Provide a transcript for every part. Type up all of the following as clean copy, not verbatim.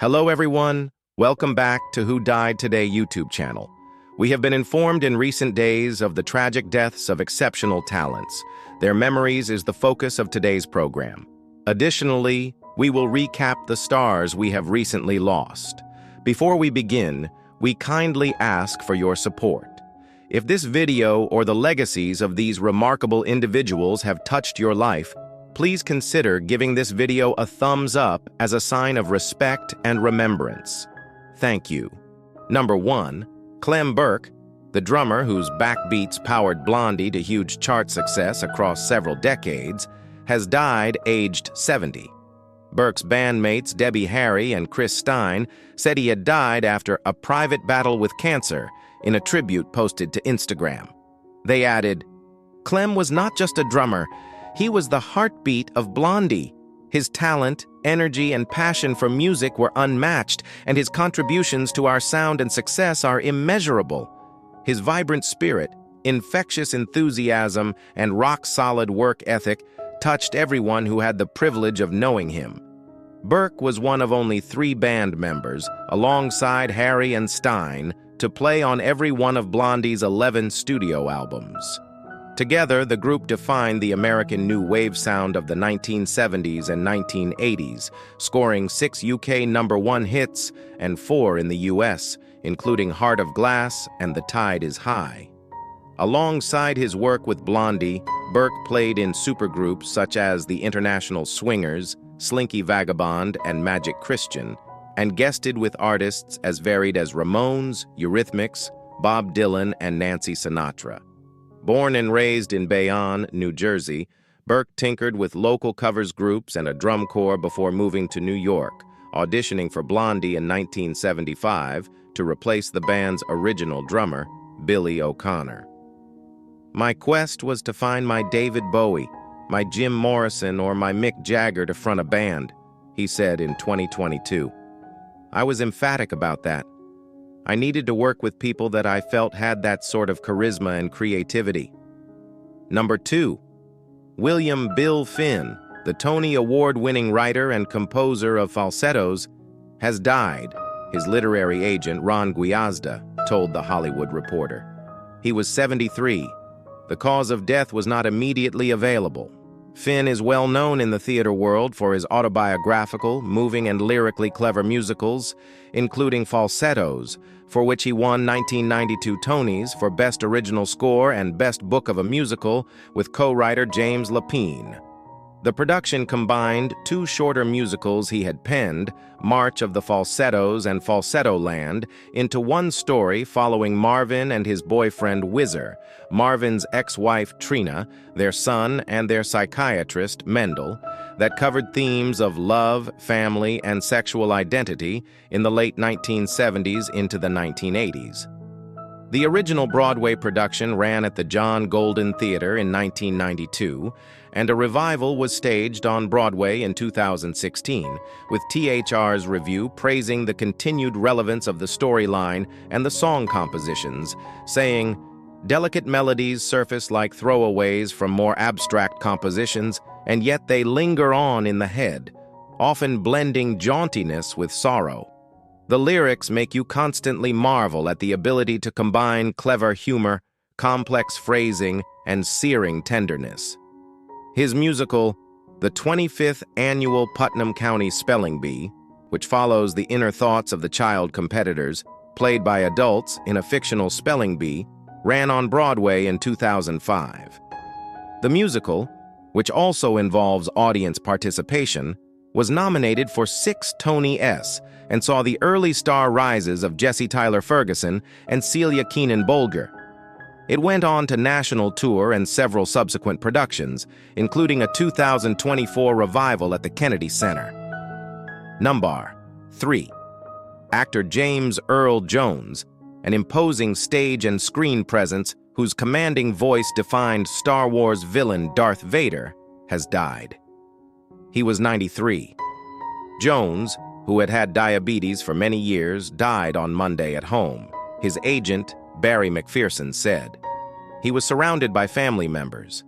Hello everyone, welcome back to Who Died Today YouTube channel. We have been informed in recent days of the tragic deaths of exceptional talents. Their memories is the focus of today's program. Additionally, we will recap the stars we have recently lost. Before we begin, we kindly ask for your support. If this video or the legacies of these remarkable individuals have touched your life, please consider giving this video a thumbs up as a sign of respect and remembrance. Thank you. Number 1. Clem Burke, the drummer whose backbeats powered Blondie to huge chart success across several decades, has died aged 70. Burke's bandmates Debbie Harry and Chris Stein said he had died after a private battle with cancer in a tribute posted to Instagram. They added, "Clem was not just a drummer, he was the heartbeat of Blondie. His talent, energy, and passion for music were unmatched, and his contributions to our sound and success are immeasurable. His vibrant spirit, infectious enthusiasm, and rock-solid work ethic touched everyone who had the privilege of knowing him." Burke was one of only 3 band members, alongside Harry and Stein, to play on every one of Blondie's 11 studio albums. Together, the group defined the American new wave sound of the 1970s and 1980s, scoring 6 UK #1 hits and 4 in the US, including Heart of Glass and The Tide is High. Alongside his work with Blondie, Burke played in supergroups such as the International Swingers, Slinky Vagabond, and Magic Christian, and guested with artists as varied as Ramones, Eurythmics, Bob Dylan, and Nancy Sinatra. Born and raised in Bayonne, New Jersey, Burke tinkered with local covers groups and a drum corps before moving to New York, auditioning for Blondie in 1975 to replace the band's original drummer, Billy O'Connor. "My quest was to find my David Bowie, my Jim Morrison, or my Mick Jagger to front a band," he said in 2022. "I was emphatic about that. I needed to work with people that I felt had that sort of charisma and creativity." Number 2. William Bill Finn, the Tony Award-winning writer and composer of falsettos, has died, his literary agent Ron Gwiazda told The Hollywood Reporter. He was 73. The cause of death was not immediately available. Finn is well known in the theater world for his autobiographical, moving and lyrically clever musicals, including Falsettos, for which he won 1992 Tonys for Best Original Score and Best Book of a Musical with co-writer James Lapine. The production combined 2 shorter musicals he had penned, March of the Falsettos and Falsetto Land, into one story following Marvin and his boyfriend Whizzer, Marvin's ex-wife Trina, their son, and their psychiatrist Mendel, that covered themes of love, family, and sexual identity in the late 1970s into the 1980s. The original Broadway production ran at the John Golden Theater in 1992, and a revival was staged on Broadway in 2016, with THR's review praising the continued relevance of the storyline and the song compositions, saying, "Delicate melodies surface like throwaways from more abstract compositions, and yet they linger on in the head, often blending jauntiness with sorrow. The lyrics make you constantly marvel at the ability to combine clever humor, complex phrasing, and searing tenderness." His musical, the 25th Annual Putnam County Spelling Bee, which follows the inner thoughts of the child competitors, played by adults in a fictional spelling bee, ran on Broadway in 2005. The musical, which also involves audience participation, was nominated for 6 Tony-S and saw the early star rises of Jesse Tyler Ferguson and Celia Keenan Bolger. It went on to national tour and several subsequent productions, including a 2024 revival at the Kennedy Center. Number 3. Actor James Earl Jones, an imposing stage and screen presence whose commanding voice defined Star Wars villain Darth Vader, has died. He was 93. Jones, who had had diabetes for many years, died on Monday at home, his agent, Barry McPherson, said. He was surrounded by family members.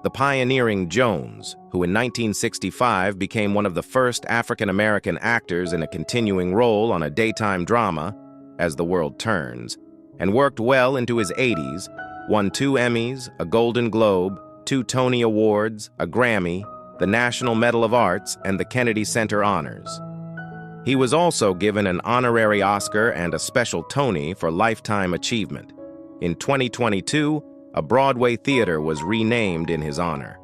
the pioneering Jones, who in 1965 became one of the first African-American actors in a continuing role on a daytime drama, As the World Turns, and worked well into his 80s, won 2 Emmys, a Golden Globe, 2 Tony Awards, a Grammy, the National Medal of Arts, and the Kennedy Center Honors. He was also given an honorary Oscar and a special Tony for Lifetime Achievement. In 2022, a Broadway theater was renamed in his honor.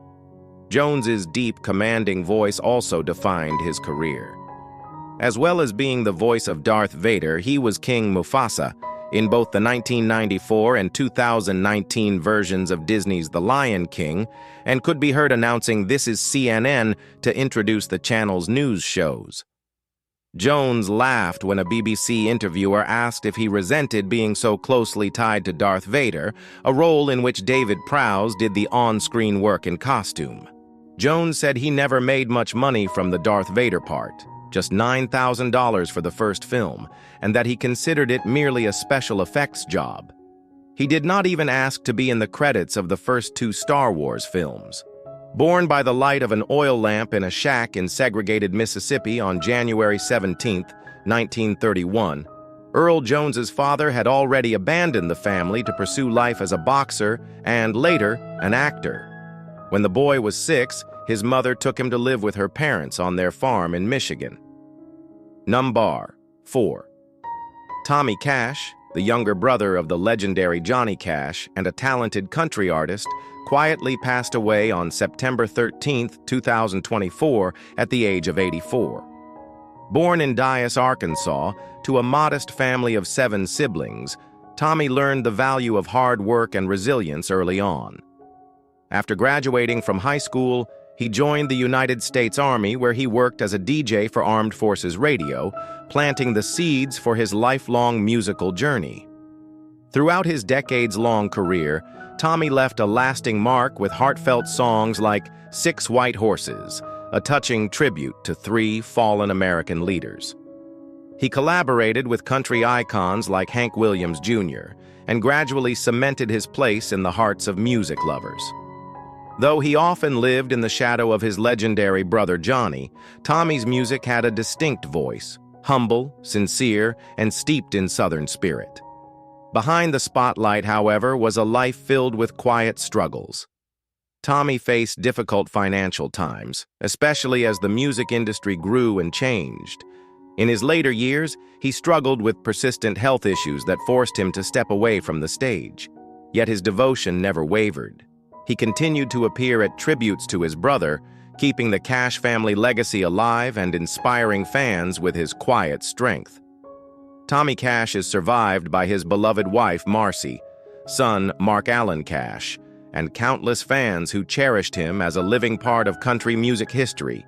Jones's deep, commanding voice also defined his career. As well as being the voice of Darth Vader, he was King Mufasa in both the 1994 and 2019 versions of Disney's The Lion King, and could be heard announcing "This is CNN" to introduce the channel's news shows. Jones laughed when a BBC interviewer asked if he resented being so closely tied to Darth Vader, a role in which David Prowse did the on-screen work in costume. Jones said he never made much money from the Darth Vader part, just $9,000 for the first film, and that he considered it merely a special effects job. He did not even ask to be in the credits of the first 2 Star Wars films. Born by the light of an oil lamp in a shack in segregated Mississippi on January 17, 1931, Earl Jones's father had already abandoned the family to pursue life as a boxer and, later, an actor. When the boy was 6, his mother took him to live with her parents on their farm in Michigan. Number 4. Tommy Cash, the younger brother of the legendary Johnny Cash and a talented country artist, quietly passed away on September 13, 2024, at the age of 84. Born in Dyess, Arkansas, to a modest family of 7 siblings, Tommy learned the value of hard work and resilience early on. After graduating from high school, he joined the United States Army, where he worked as a DJ for Armed Forces Radio, planting the seeds for his lifelong musical journey. Throughout his decades-long career, Tommy left a lasting mark with heartfelt songs like 6 White Horses, a touching tribute to 3 fallen American leaders. He collaborated with country icons like Hank Williams Jr. and gradually cemented his place in the hearts of music lovers. Though he often lived in the shadow of his legendary brother Johnny, Tommy's music had a distinct voice, humble, sincere, and steeped in Southern spirit. Behind the spotlight, however, was a life filled with quiet struggles. Tommy faced difficult financial times, especially as the music industry grew and changed. In his later years, he struggled with persistent health issues that forced him to step away from the stage. Yet his devotion never wavered. He continued to appear at tributes to his brother, keeping the Cash family legacy alive and inspiring fans with his quiet strength. Tommy Cash is survived by his beloved wife, Marcy, son, Mark Allen Cash, and countless fans who cherished him as a living part of country music history.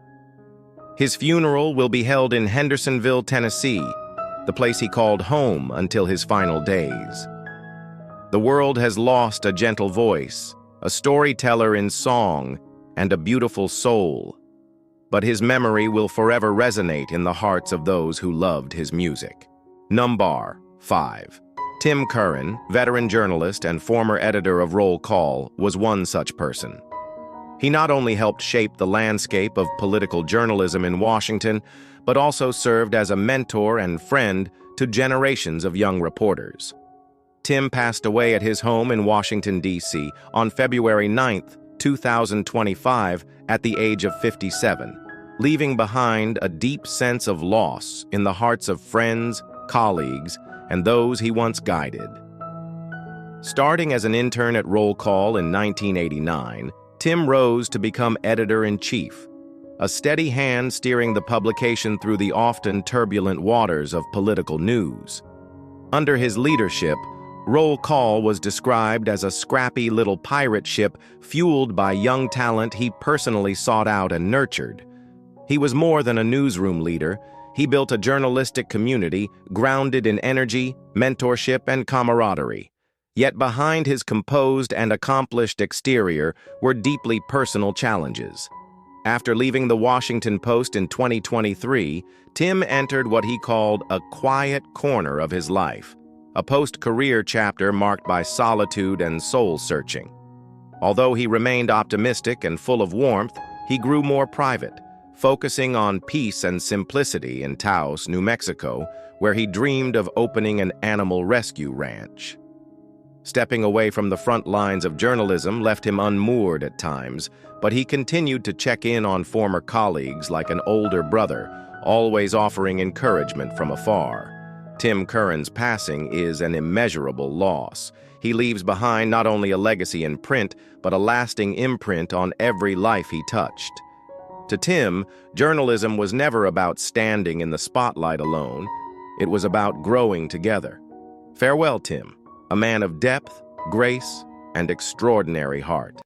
His funeral will be held in Hendersonville, Tennessee, the place he called home until his final days. The world has lost a gentle voice, a storyteller in song, and a beautiful soul. But his memory will forever resonate in the hearts of those who loved his music. Number 5. Tim Curran, veteran journalist and former editor of Roll Call, was one such person. He not only helped shape the landscape of political journalism in Washington, but also served as a mentor and friend to generations of young reporters. Tim passed away at his home in Washington, D.C. on February 9, 2025, at the age of 57, leaving behind a deep sense of loss in the hearts of friends, colleagues, and those he once guided. Starting as an intern at Roll Call in 1989, Tim rose to become editor-in-chief, a steady hand steering the publication through the often turbulent waters of political news. Under his leadership, Roll Call was described as a scrappy little pirate ship fueled by young talent he personally sought out and nurtured. He was more than a newsroom leader. He built a journalistic community grounded in energy, mentorship, and camaraderie. Yet behind his composed and accomplished exterior were deeply personal challenges. After leaving the Washington Post in 2023, Tim entered what he called a quiet corner of his life, a post-career chapter marked by solitude and soul-searching. Although he remained optimistic and full of warmth, he grew more private, focusing on peace and simplicity in Taos, New Mexico, where he dreamed of opening an animal rescue ranch. Stepping away from the front lines of journalism left him unmoored at times, but he continued to check in on former colleagues like an older brother, always offering encouragement from afar. Tim Curran's passing is an immeasurable loss. He leaves behind not only a legacy in print, but a lasting imprint on every life he touched. To Tim, journalism was never about standing in the spotlight alone. It was about growing together. Farewell, Tim, a man of depth, grace, and extraordinary heart.